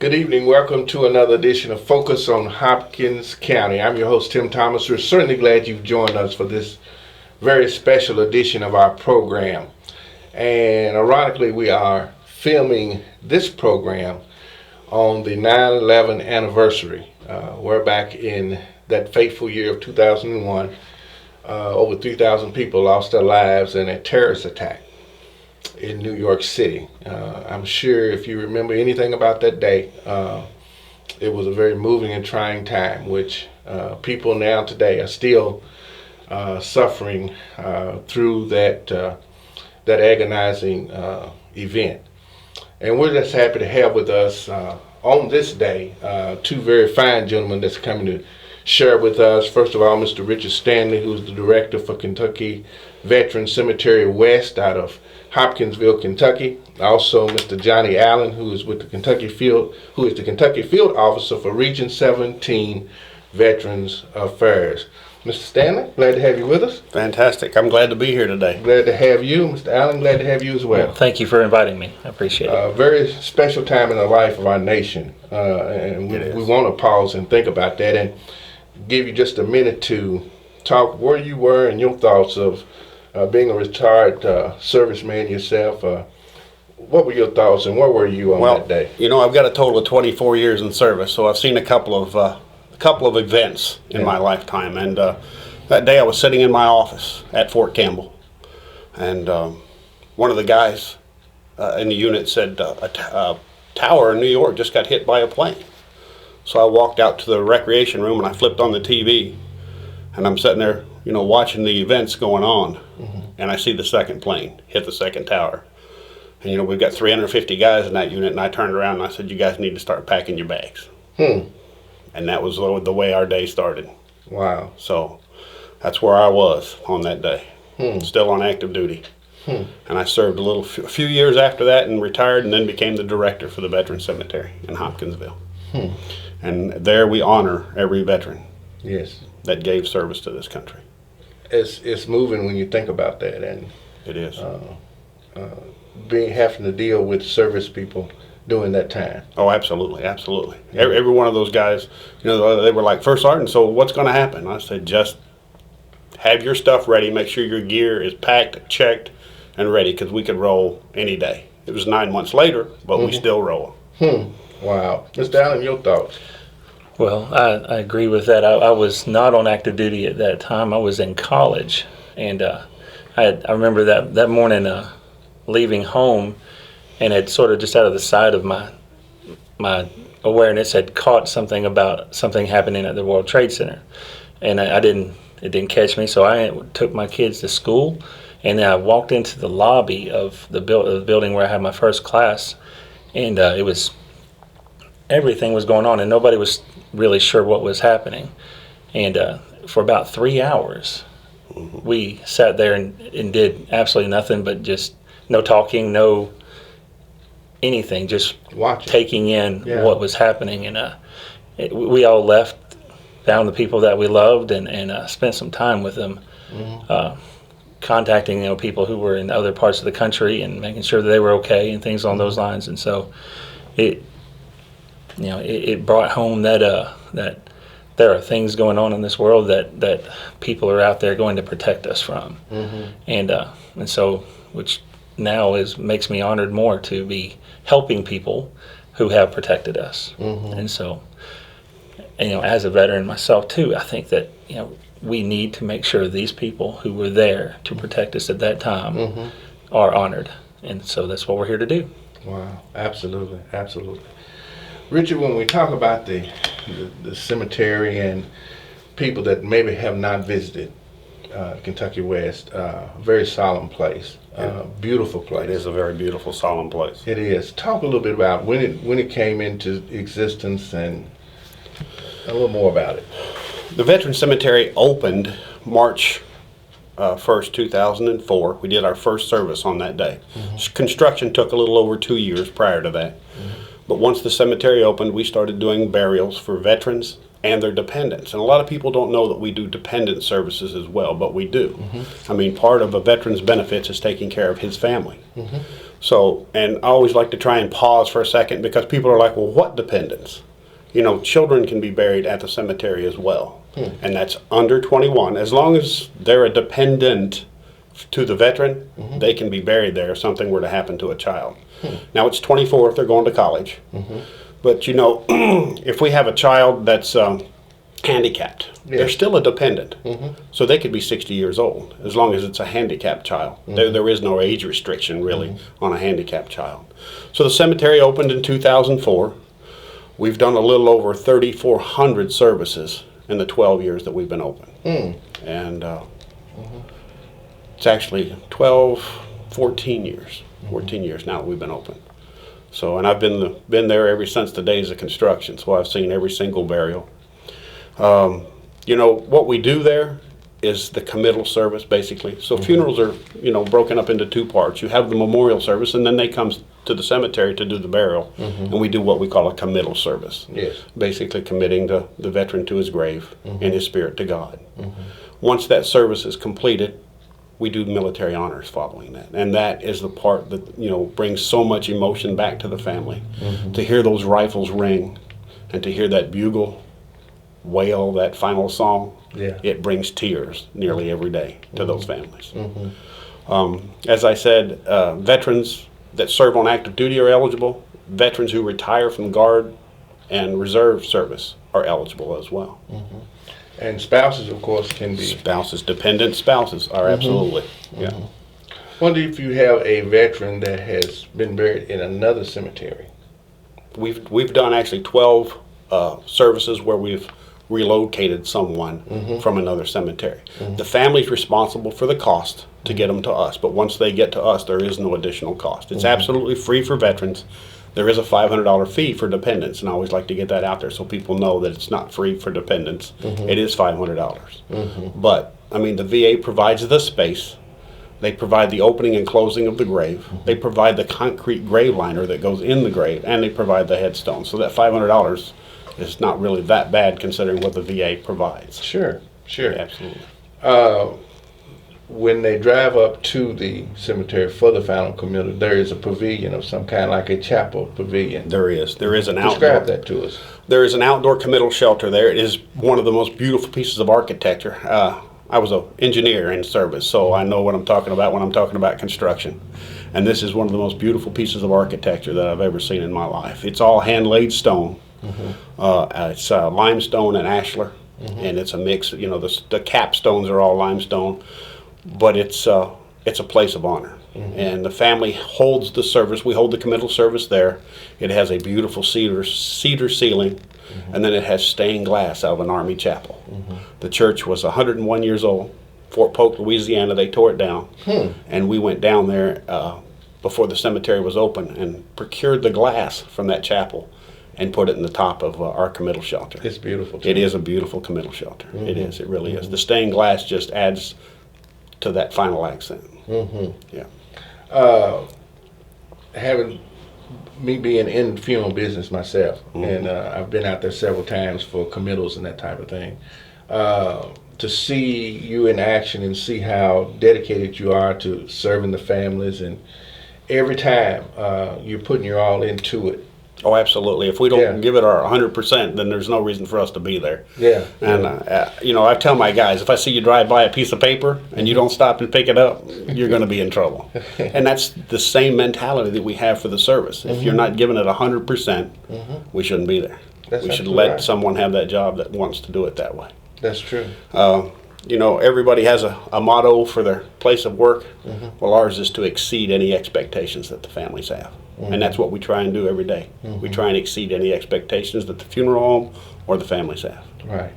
Good evening. Welcome to another edition of Focus on Hopkins County. I'm your host, Tim Thomas. We're certainly glad you've joined us for this very special edition of our program. And ironically, we are filming this program on the 9/11 anniversary. We're back in that fateful year of 2001. Over 3,000 people lost their lives in a terrorist attack in New York City. I'm sure if you remember anything about that day, it was a very moving and trying time, which people now today are still suffering through that agonizing event. And we're just happy to have with us on this day two very fine gentlemen that's coming to share with us. First of all, Mr. Richard Stanley, who's the director for Kentucky Veteran Cemetery West out of Hopkinsville, Kentucky. Also, Mr. Johnny Allen, who is the Kentucky Field Officer for Region 17 Veterans Affairs. Mr. Stanley, glad to have you with us. Fantastic. I'm glad to be here today. Glad to have you. Mr. Allen, glad to have you as well. Thank you for inviting me. I appreciate it. A very special time in the life of our nation. And we want to pause and think about that and give you just a minute to talk where you were and your thoughts of being a retired serviceman yourself. What were your thoughts and where were you on that day? You know, I've got a total of 24 years in service, so I've seen a couple of events in my lifetime. And that day I was sitting in my office at Fort Campbell, and one of the guys in the unit said a tower in New York just got hit by a plane. So I walked out to the recreation room and I flipped on the TV, and I'm sitting there, watching the events going on, and I see the second plane hit the second tower. And we've got 350 guys in that unit, and I turned around and I said, "You guys need to start packing your bags." And that was the way our day started. Wow. So that's where I was on that day, still on active duty. And I served a few years after that and retired, and then became the director for the Veteran Cemetery in Hopkinsville. And there we honor every veteran that gave service to this country. It's moving when you think about that, and it is having to deal with service people during that time. Oh, absolutely. Every one of those guys, they were like, "First Sergeant, so what's going to happen?" I said, "Just have your stuff ready. Make sure your gear is packed, checked, and ready, because we could roll any day." It was 9 months later, but we still roll. Wow. Mr. Allen, your thoughts? Well, I agree with that. I was not on active duty at that time. I was in college, and I remember that morning leaving home, and had sort of just out of the side of my awareness had caught something about something happening at the World Trade Center, and it didn't catch me. So I took my kids to school, and then I walked into the lobby of the building where I had my first class, and everything was going on, and nobody was really sure what was happening. And for about 3 hours, we sat there and did absolutely nothing but just no talking, no anything, just taking in what was happening. And we all left, found the people that we loved, and spent some time with them, contacting people who were in other parts of the country and making sure that they were okay and things along those lines. And so it brought home that there are things going on in this world that people are out there going to protect us from, and so which now makes me honored more to be helping people who have protected us. And so, as a veteran myself too, I think that we need to make sure these people who were there to protect us at that time are honored, and so that's what we're here to do. Wow, absolutely. Richard, when we talk about the cemetery and people that maybe have not visited Kentucky West, very solemn place, beautiful place. It is a very beautiful, solemn place. It is. Talk a little bit about when it came into existence and a little more about it. The Veteran Cemetery opened March 1st, 2004. We did our first service on that day. Construction took a little over 2 years prior to that. But once the cemetery opened, we started doing burials for veterans and their dependents. And a lot of people don't know that we do dependent services as well, but we do. I mean, part of a veteran's benefits is taking care of his family. So, and I always like to try and pause for a second because people are like, well, what dependents? You know, children can be buried at the cemetery as well. And that's under 21. As long as they're a dependent to the veteran, they can be buried there if something were to happen to a child. Now, it's 24 if they're going to college. But, you know, if we have a child that's handicapped, they're still a dependent. So they could be 60 years old as long as it's a handicapped child. There is no age restriction, really, on a handicapped child. So the cemetery opened in 2004. We've done a little over 3,400 services in the 12 years that we've been open. And it's actually 14 years now that we've been open. So, and I've been there ever since the days of construction, so I've seen every single burial. You know, what we do there is the committal service, basically. So funerals are, you know, broken up into two parts. You have the memorial service, and then they come to the cemetery to do the burial, and we do what we call a committal service. Basically committing the veteran to his grave and his spirit to God. Once that service is completed, we do military honors following that. And that is the part that, you know, brings so much emotion back to the family. To hear those rifles ring and to hear that bugle wail, that final song, it brings tears nearly every day to those families. As I said, veterans that serve on active duty are eligible. Veterans who retire from Guard and Reserve service are eligible as well. And spouses, of course, can be. Spouses, dependent spouses are absolutely. Wonder if you have a veteran that has been buried in another cemetery. We've done actually 12 services where we've relocated someone from another cemetery. The family's responsible for the cost to get them to us, but once they get to us, there is no additional cost. It's absolutely free for veterans. There is a $500 fee for dependents, and I always like to get that out there so people know that it's not free for dependents. It is $500. But, I mean, the VA provides the space. They provide the opening and closing of the grave. They provide the concrete grave liner that goes in the grave, and they provide the headstone. So that $500 is not really that bad considering what the VA provides. Sure. Absolutely. When they drive up to the cemetery for the final committal, there is a pavilion of some kind, like a chapel pavilion. There is an outdoor. Describe that to us. There is an outdoor committal shelter there. It is one of the most beautiful pieces of architecture. I was an engineer in service, so I know what I'm talking about when I'm talking about construction. And this is one of the most beautiful pieces of architecture that I've ever seen in my life. It's all hand-laid stone. It's limestone and ashlar, and it's a mix. You know, the capstones are all limestone, but it's a place of honor. And the family holds the service. We hold the committal service there. It has a beautiful cedar ceiling, and then it has stained glass out of an Army chapel. The church was 101 years old. Fort Polk, Louisiana, they tore it down, and we went down there before the cemetery was open and procured the glass from that chapel and put it in the top of our committal shelter. It's beautiful too. It is a beautiful committal shelter. It is. It really is. The stained glass just adds to that final accent. Having me being in the funeral business myself, and I've been out there several times for committals and that type of thing. To see you in action and see how dedicated you are to serving the families, and every time you're putting your all into it. Oh, absolutely. If we don't give it our 100%, then there's no reason for us to be there. And, you know, I tell my guys, if I see you drive by a piece of paper and you don't stop and pick it up, you're going to be in trouble. And that's the same mentality that we have for the service. If you're not giving it 100%, we shouldn't be there. We should let someone have that job that wants to do it that way. That's true. You know, everybody has a motto for their place of work. Well, ours is to exceed any expectations that the families have. And that's what we try and do every day. We try and exceed any expectations that the funeral home or the families have. Right.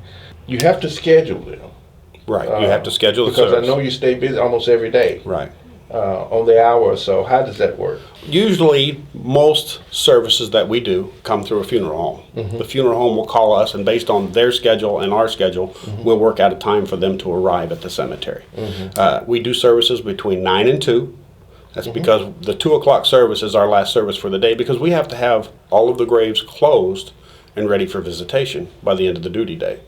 You have to schedule them. Right. You have to schedule the because service. I know you stay busy almost every day. Right. On the hour or so. How does that work? Usually, most services that we do come through a funeral home. The funeral home will call us, and based on their schedule and our schedule, we'll work out a time for them to arrive at the cemetery. We do services between 9 and 2. That's because the 2 o'clock service is our last service for the day, because we have to have all of the graves closed and ready for visitation by the end of the duty day.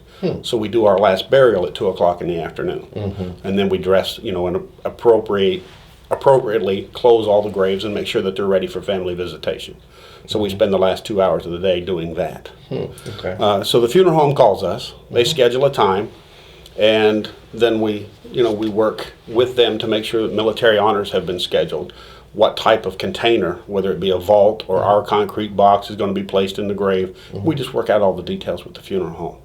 So we do our last burial at 2 o'clock in the afternoon. And then we dress, you know, and appropriate appropriately close all the graves and make sure that they're ready for family visitation. So we spend the last 2 hours of the day doing that. Okay. So the funeral home calls us. They schedule a time, and then we work with them to make sure that military honors have been scheduled. What type of container, whether it be a vault or our concrete box, is going to be placed in the grave. We just work out all the details with the funeral home.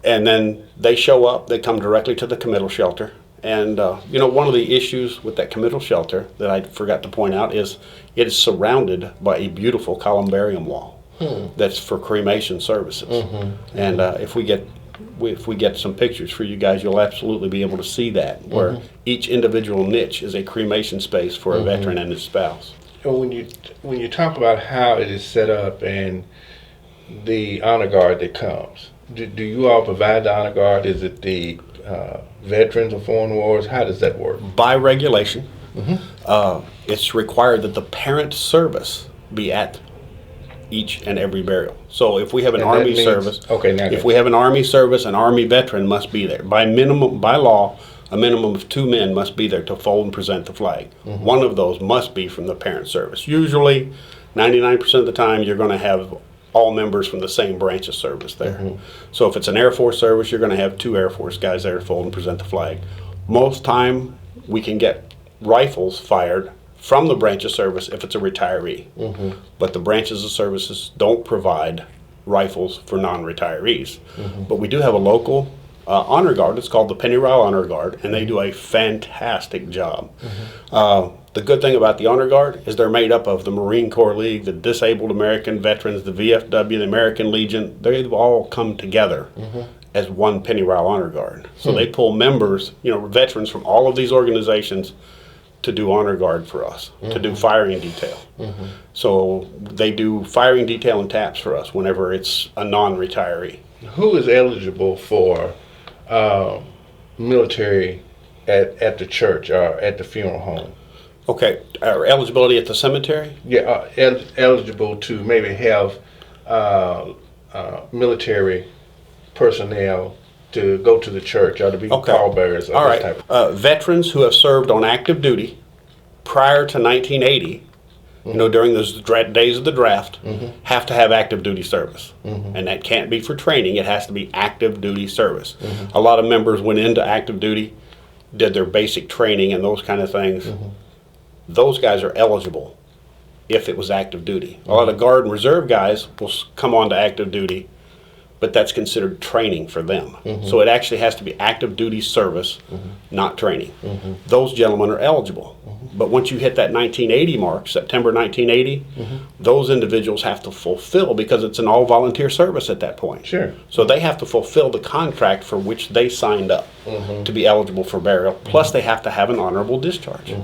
And then they show up. They come directly to the committal shelter. And, one of the issues with that committal shelter that I forgot to point out is it is surrounded by a beautiful columbarium wall that's for cremation services. And if we get some pictures for you guys, you'll absolutely be able to see that, where each individual niche is a cremation space for a veteran and his spouse. And when you talk about how it is set up and the honor guard that comes, do you all provide the honor guard? Is it the veterans of foreign wars? How does that work? By regulation, it's required that the parent service be at each and every burial. So if we have an Army service, if we have an Army service, an Army veteran must be there. By law, a minimum of 2 men must be there to fold and present the flag. One of those must be from the parent service. Usually, 99% of the time, you're going to have all members from the same branch of service there. So if it's an Air Force service, you're going to have 2 Air Force guys there to fold and present the flag. Most time, we can get rifles fired from the branch of service if it's a retiree. But the branches of services don't provide rifles for non-retirees. But we do have a local honor guard. It's called the Pennyroyal Honor Guard, and they do a fantastic job. The good thing about the Honor Guard is they're made up of the Marine Corps League, the Disabled American Veterans, the VFW, the American Legion. They've all come together as one Pennyroyal Honor Guard. So they pull members, veterans from all of these organizations to do honor guard for us, to do firing detail. So they do firing detail and taps for us whenever it's a non-retiree. Who is eligible for military at the church or at the funeral home? Okay, our eligibility at the cemetery? Yeah, eligible to maybe have military personnel to go to the church or to be pallbearers. All right. Veterans who have served on active duty prior to 1980, during those days of the draft, have to have active duty service. And that can't be for training. It has to be active duty service. A lot of members went into active duty, did their basic training and those kind of things. Those guys are eligible if it was active duty. A lot of Guard and Reserve guys will come on to active duty, but that's considered training for them. So it actually has to be active duty service, not training. Those gentlemen are eligible. But once you hit that 1980 mark, September 1980, those individuals have to fulfill, because it's an all-volunteer service at that point. Sure. So they have to fulfill the contract for which they signed up to be eligible for burial, plus they have to have an honorable discharge.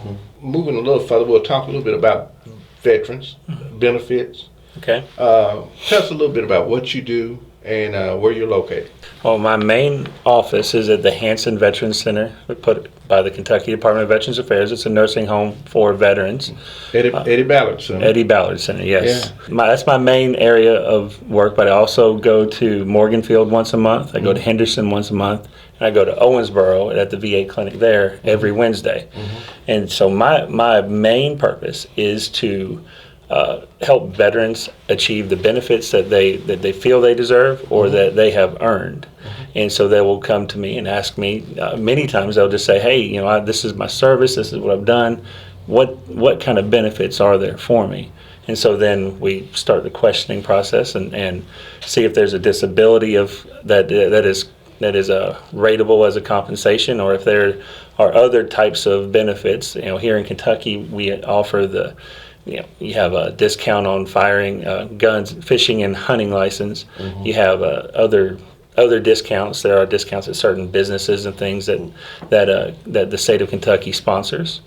Moving a little further, we'll talk a little bit about veterans, benefits. Okay. Tell us a little bit about what you do and where you're located. Well, my main office is at the Hanson Veterans Center, put by the Kentucky Department of Veterans Affairs. It's a nursing home for veterans. Eddie Ballard Center. Eddie Ballard Center, yes. Yeah. That's my main area of work, but I also go to Morganfield once a month. I go to Henderson once a month. And I go to Owensboro at the VA clinic there every Wednesday. And so my main purpose is to help veterans achieve the benefits that they feel they deserve or that they have earned. And so they will come to me and ask me, many times they'll just say, hey, this is my service, this is what I've done, what kind of benefits are there for me? And so then we start the questioning process and see if there's a disability that is rateable as a compensation, or if there are other types of benefits. Here in Kentucky, we offer you have a discount on firing guns, fishing and hunting license. You have other discounts. There are discounts at certain businesses and things that the state of Kentucky sponsors.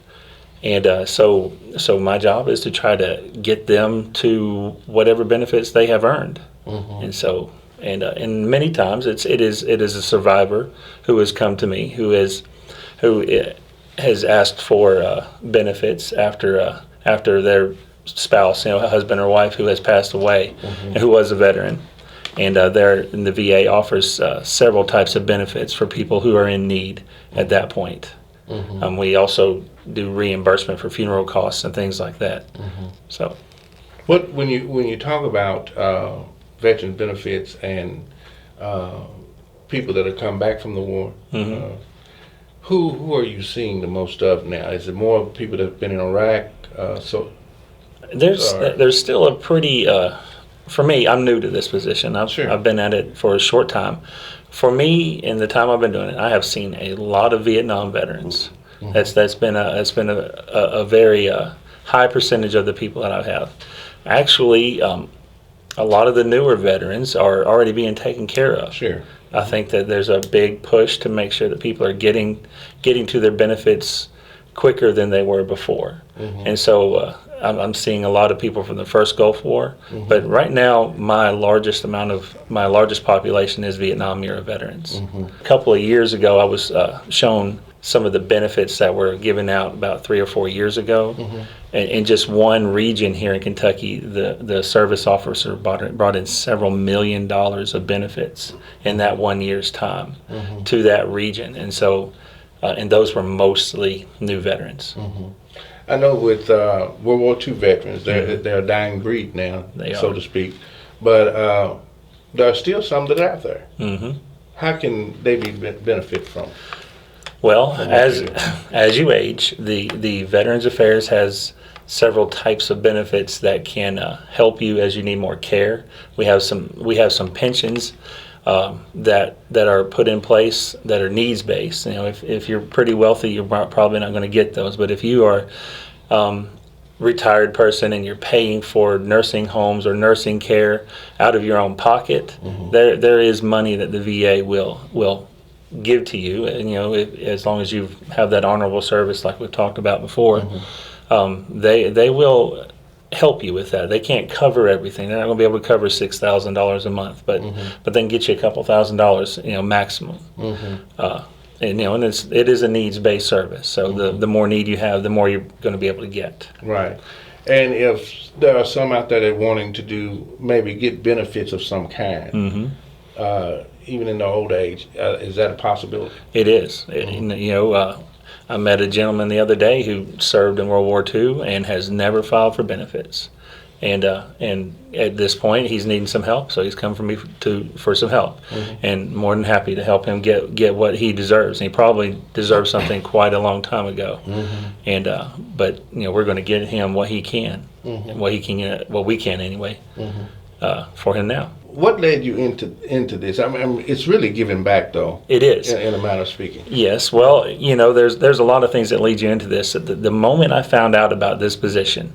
And so my job is to try to get them to whatever benefits they have earned. And so and many times it is a survivor who has come to me who has asked for benefits after their spouse, a husband or wife who has passed away and who was a veteran. And the VA offers several types of benefits for people who are in need at that point. We also do reimbursement for funeral costs and things like that. So, When you talk about veteran benefits and people that have come back from the war, who are you seeing the most of now? Is it more people that have been in Iraq? there's still a pretty for me, I'm new to this position. I've been at it for a short time. For me, in the time I've been doing it, I have seen a lot of Vietnam veterans. That's been a very high percentage of the people that I have. Actually, a lot of the newer veterans are already being taken care of. Sure. I think that there's a big push to make sure that people are getting to their benefits quicker than they were before. And so I'm seeing a lot of people from the first Gulf War. But right now, my largest population is Vietnam era veterans. A couple of years ago, I was shown some of the benefits that were given out about 3 or 4 years ago. And in just one region here in Kentucky, the service officer brought in several $1 million of benefits in that 1 year's time to that region. And so, and those were mostly new veterans. I know with World War II veterans, they're a dying breed now, so to speak. But there are still some that are out there. How can they benefit from? Well, as you age, the Veterans Affairs has several types of benefits that can help you as you need more care. We have some pensions that are put in place that are needs based. You know, if you're pretty wealthy, you're probably not going to get those. But if you are retired person and you're paying for nursing homes or nursing care out of your own pocket, there is money that the VA will give to you, and you know, as long as you have that honorable service like we've talked about before, they will help you with that. They can't cover everything. They're not going to be able to cover $6,000 a month, but they can get you a couple $1,000, you know, maximum. And you know, and it is a needs-based service. So the more need you have, the more you're going to be able to get. Right. And if there are some out there that are wanting to maybe get benefits of some kind, even in the old age, is that a possibility? It is. You know, I met a gentleman the other day who served in World War II and has never filed for benefits. And at this point, he's needing some help, so he's come for me for some help, and more than happy to help him get what he deserves. And he probably deserved something quite a long time ago. And but you know, we're going to get him what he can, what we can anyway, for him now. What led you into this? I mean, it's really giving back, though. It is, in a manner of speaking. Yes. Well, you know, there's a lot of things that lead you into this. The moment I found out about this position,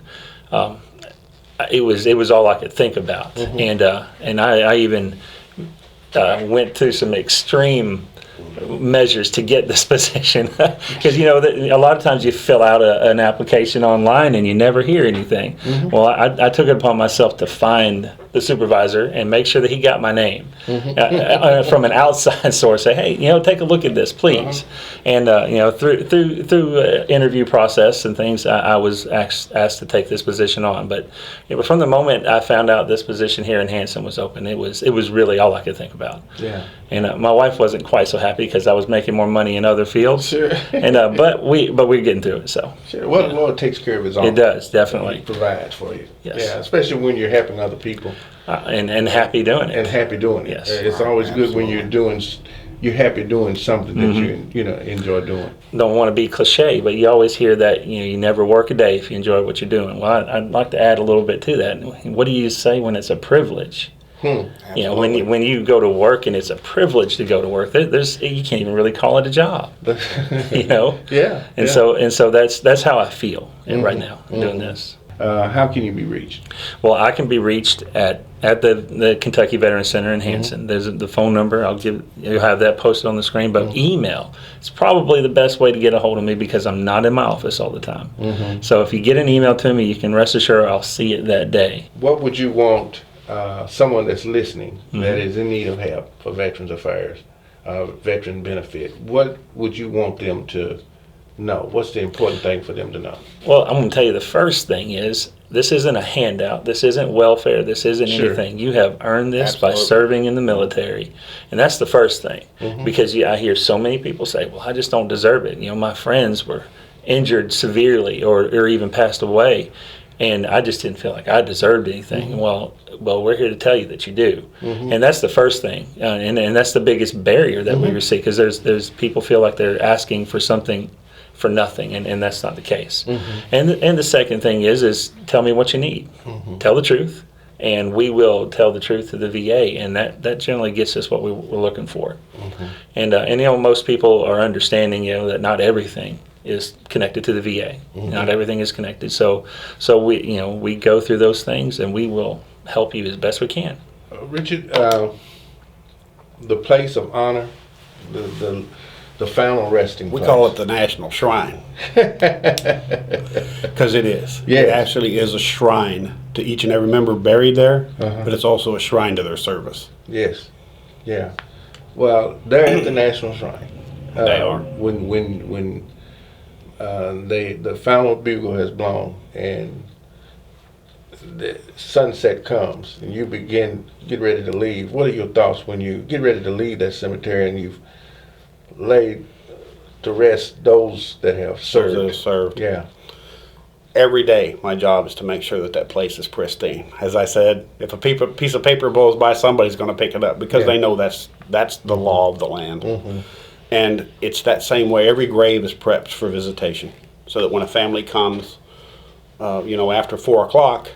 it was all I could think about, and I even went through some extreme measures to get this position, because you know a lot of times you fill out an application online and you never hear anything. Well, I took it upon myself to find the supervisor and make sure that he got my name from an outside source. Say, hey, you know, take a look at this, please. And you know, through interview process and things, I was asked to take this position on. But from the moment I found out this position here in Hanson was open, it was really all I could think about. Yeah. And my wife wasn't quite so happy because I was making more money in other fields. Sure. And but we're getting through it. So. Sure. Well, the Lord takes care of His own. It does, definitely. He provides for you. Yes. Yeah, especially when you're helping other people. And happy doing it. And happy doing it. Yes. It's always good when you're happy doing something that you enjoy doing. Don't want to be cliche, but you always hear that you never work a day if you enjoy what you're doing. Well, I'd like to add a little bit to that. What do you say when it's a privilege? You know, when you go to work and it's a privilege to go to work, you can't even really call it a job. You know. Yeah. And so that's how I feel right now doing this. How can you be reached? Well, I can be reached at the Kentucky Veteran Center in Hanson. There's the phone number. You'll have that posted on the screen. But email is probably the best way to get a hold of me because I'm not in my office all the time. So if you get an email to me, you can rest assured I'll see it that day. What would you want someone that's listening that is in need of help for Veterans Affairs, veteran benefit? What would you want them to know? What's the important thing for them to know? Well, I'm going to tell you the first thing is this isn't a handout. This isn't welfare. This isn't Sure. anything. You have earned this by Absolutely. serving in the military, and that's the first thing. Mm-hmm. Because I hear so many people say, "Well, I just don't deserve it." You know, my friends were injured severely or even passed away, and I just didn't feel like I deserved anything. Mm-hmm. Well, we're here to tell you that you do, and that's the first thing, and that's the biggest barrier that we receive, because there's people feel like they're asking for something for nothing, and that's not the case. And the second thing is tell me what you need. Tell the truth, and we will tell the truth to the VA, and that generally gets us what we're looking for. And you know, most people are understanding, you know, that not everything is connected to the VA. Not everything is connected. So we, you know, we go through those things, and we will help you as best we can. Richard, the place of honor, the final resting We place. call it the National Shrine. Because it is. Yeah. It actually is a shrine to each and every member buried there, but it's also a shrine to their service. Yes. Yeah. Well, they're at the National Shrine. They are. When the final bugle has blown and the sunset comes and you get ready to leave, what are your thoughts when you get ready to leave that cemetery and you've laid to rest those that have served? Those that have served. Yeah. Every day, my job is to make sure that place is pristine. As I said, if a piece of paper blows by, somebody's going to pick it up because they know that's the law of the land. And it's that same way. Every grave is prepped for visitation, so that when a family comes, you know, after 4 o'clock,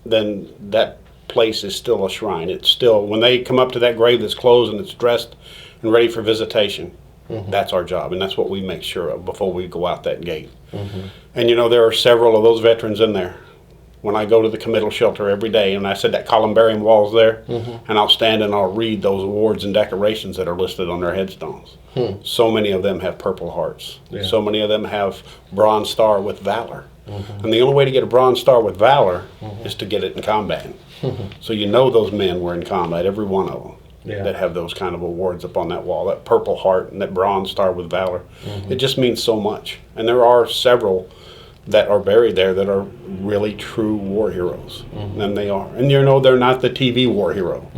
then that place is still a shrine. It's still, when they come up to that grave that's closed and it's dressed and ready for visitation, that's our job, and that's what we make sure of before we go out that gate. And you know, there are several of those veterans in there. When I go to the committal shelter every day, and I said that columbarium wall's there, and I'll stand and I'll read those awards and decorations that are listed on their headstones. So many of them have Purple Hearts. So many of them have Bronze Star with Valor. And the only way to get a Bronze Star with Valor is to get it in combat. So you know those men were in combat, every one of them. That have those kind of awards up on that wall, that Purple Heart and that Bronze Star with Valor. It just means so much. And there are several that are buried there that are really true war heroes. And they are. And you know, they're not the TV war hero.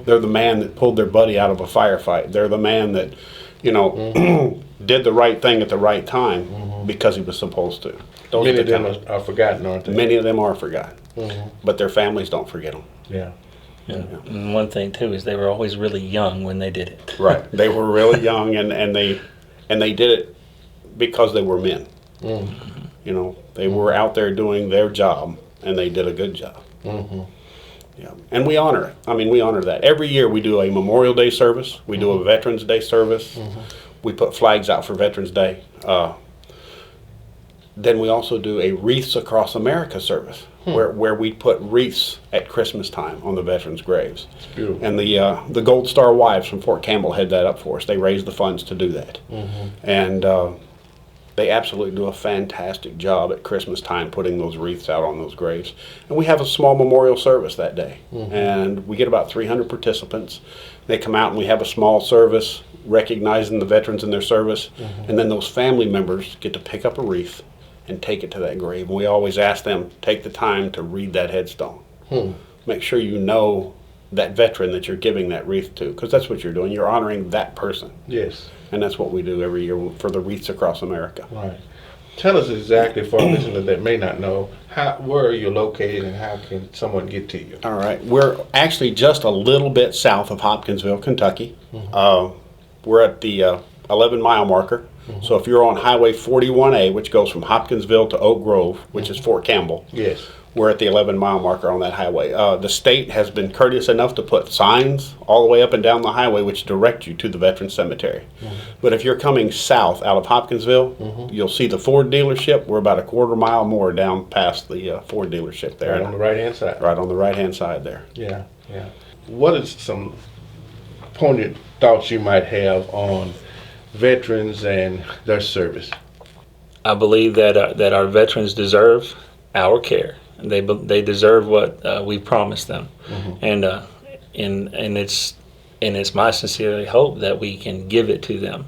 They're the man that pulled their buddy out of a firefight. They're the man that, you know, did the right thing at the right time because he was supposed to. Those Many are of the them kind are forgotten, aren't they? Many of them are forgotten. But their families don't forget them. Yeah. And one thing too is they were always really young when they did it. Right. They were really young, and they did it because they were men. You know, they were out there doing their job, and they did a good job. Yeah. And we honor it. I mean, we honor that. Every year we do a Memorial Day service. We do a Veterans Day service. We put flags out for Veterans Day. Then we also do a Wreaths Across America service, where we put wreaths at Christmas time on the veterans' graves. It's beautiful. And the Gold Star Wives from Fort Campbell had that up for us. They raised the funds to do that. And they absolutely do a fantastic job at Christmas time putting those wreaths out on those graves. And we have a small memorial service that day. And we get about 300 participants. They come out and we have a small service recognizing the veterans in their service. And then those family members get to pick up a wreath and take it to that grave. And we always ask them, take the time to read that headstone. Make sure you know that veteran that you're giving that wreath to, because that's what you're doing. You're honoring that person. Yes. And that's what we do every year for the Wreaths Across America. Right. Tell us exactly, for our listeners that may not know, where are you located and how can someone get to you? All right. We're actually just a little bit south of Hopkinsville, Kentucky. We're at the 11-mile marker. So if you're on Highway 41A, which goes from Hopkinsville to Oak Grove, which is Fort Campbell, Yes. we're at the 11-mile marker on that highway. The state has been courteous enough to put signs all the way up and down the highway which direct you to the Veterans Cemetery. But if you're coming south out of Hopkinsville, you'll see the Ford dealership. We're about a quarter mile more down past the Ford dealership there. Right on the right-hand side. Right on the right-hand side there. Yeah, yeah. What is some poignant thoughts you might have on veterans and their service? I believe that our veterans deserve our care. They deserve what we promised them, and it's my sincere hope that we can give it to them.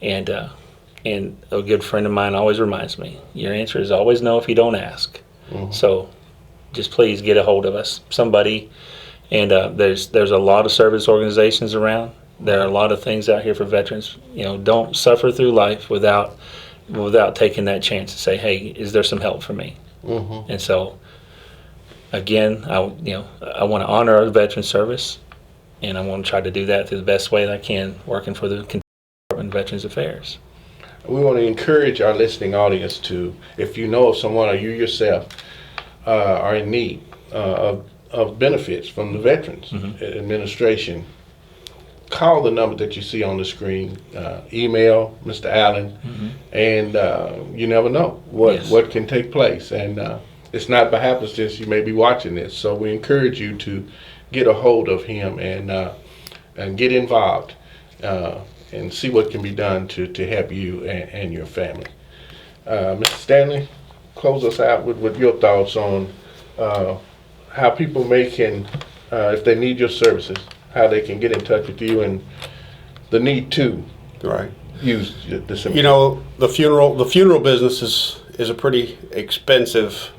And a good friend of mine always reminds me, your answer is always no if you don't ask. So just please get a hold of us, somebody. And there's a lot of service organizations around. There are a lot of things out here for veterans. Don't suffer through life without taking that chance to say, hey, is there some help for me? And so, again, I want to honor our veteran service, and I want to try to do that through the best way that I can, working for the Kentucky Department of Veterans Affairs. We want to encourage our listening audience to, if you know of someone or you yourself are in need of benefits from the Veterans Administration, call the number that you see on the screen, email Mr. Allen, and you never know what can take place. And it's not by happenstance you may be watching this. So we encourage you to get a hold of him and get involved and see what can be done to help you and your family. Mr. Stanley, close us out with your thoughts on how people can, if they need your services, how they can get in touch with you and the need to use the cemetery. The funeral business is a pretty expensive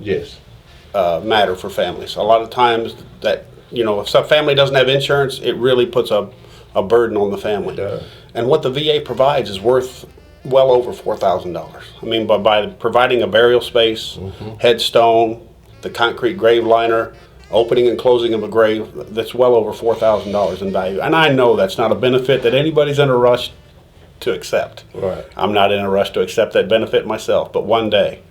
matter for families. A lot of times that if some family doesn't have insurance, it really puts a burden on the family. It does. And what the VA provides is worth well over $4,000. I mean, by providing a burial space, headstone, the concrete grave liner, opening and closing of a grave, that's well over $4,000 in value. And I know that's not a benefit that anybody's in a rush to accept. Right. I'm not in a rush to accept that benefit myself, but one day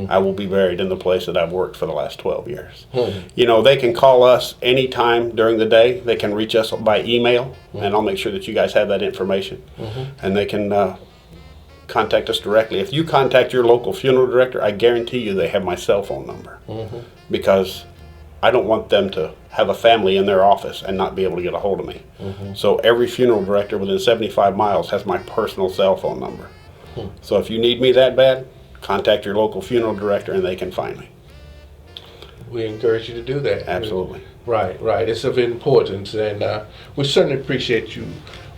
I will be buried in the place that I've worked for the last 12 years. They can call us anytime during the day. They can reach us by email, and I'll make sure that you guys have that information. And they can contact us directly. If you contact your local funeral director, I guarantee you they have my cell phone number, because I don't want them to have a family in their office and not be able to get a hold of me. So every funeral director within 75 miles has my personal cell phone number. So if you need me that bad, contact your local funeral director and they can find me. We encourage you to do that. Absolutely. Right. It's of importance, and we certainly appreciate you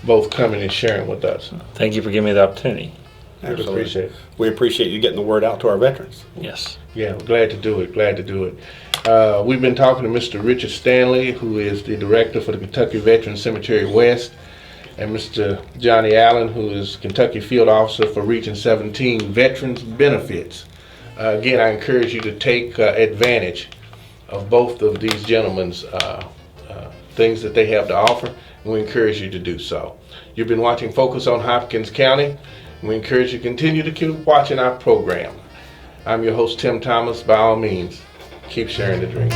both coming and sharing with us. Thank you for giving me the opportunity. Absolutely. Appreciate it. We appreciate you getting the word out to our veterans. Yes. Yeah, we're glad to do it. We've been talking to Mr. Richard Stanley, who is the director for the Kentucky Veterans Cemetery West, and Mr. Johnny Allen, who is Kentucky Field Officer for Region 17 Veterans Benefits. Again, I encourage you to take advantage of both of these gentlemen's things that they have to offer, and we encourage you to do so. You've been watching Focus on Hopkins County, and we encourage you to continue to keep watching our program. I'm your host, Tim Thomas. By all means, keep sharing the dream.